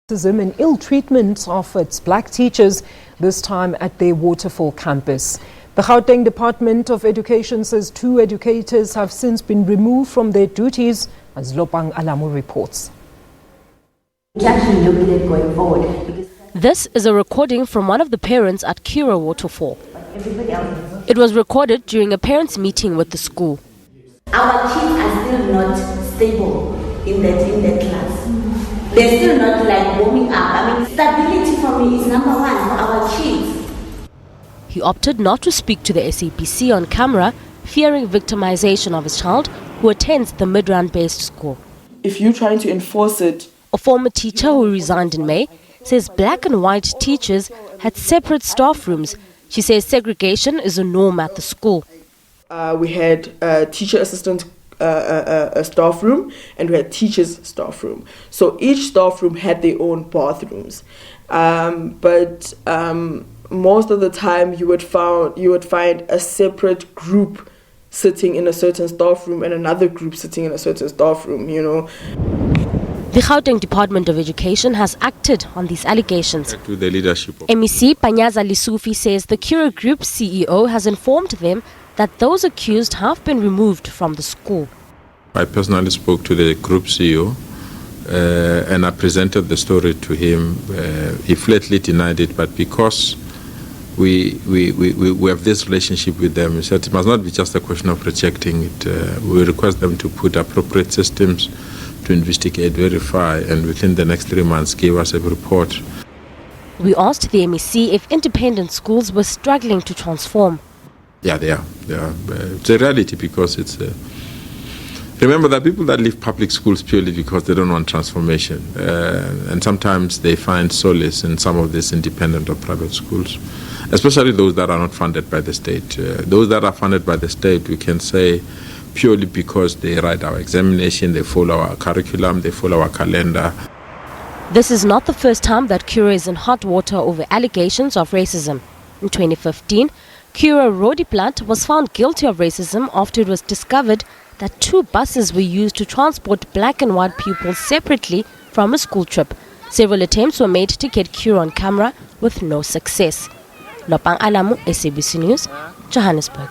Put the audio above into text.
Racism and ill treatment of its black teachers, this time at their Waterfall campus. The Gauteng Department of Education says 2 educators have since been removed from their duties, as Lopang Alamu reports. This is a recording from one of the parents at Curro Waterfall. It was recorded during a parents' meeting with the school. Our kids are still not stable in that class. They're still not like warming up. Stability for me is number one for our kids. He opted not to speak to the SABC on camera, fearing victimization of his child who attends the Midrand-based school. If you're trying to enforce it... A former teacher who resigned in May says black and white teachers had separate staff rooms. She says segregation is a norm at the school. We had a teacher assistant a staff room, and we had teachers' staff room. So each staff room had their own bathrooms. But most of the time you would find a separate group sitting in a certain staff room and another group sitting in a certain staff room, you know. The Gauteng Department of Education has acted on these allegations. To the leadership of MEC Panyaza Lisufi says the Curro Group CEO has informed them that those accused have been removed from the school. I personally spoke to the group CEO and I presented the story to him. He flatly denied it, but because we have this relationship with them, he said it must not be just a question of rejecting it. We request them to put appropriate systems to investigate, verify, and within the next 3 months give us a report. We asked the MEC if independent schools were struggling to transform. Yeah, they are. It's a reality because it's... remember, there are people that leave public schools purely because they don't want transformation. And sometimes they find solace in some of these independent or private schools, especially those that are not funded by the state. Those that are funded by the state, we can say purely because they write our examination, they follow our curriculum, they follow our calendar. This is not the first time that Curro is in hot water over allegations of racism. In 2015, Curro Rodiplant was found guilty of racism after it was discovered that 2 buses were used to transport black and white pupils separately from a school trip. Several attempts were made to get Curro on camera with no success. Lopang Alamu, SABC News, Johannesburg.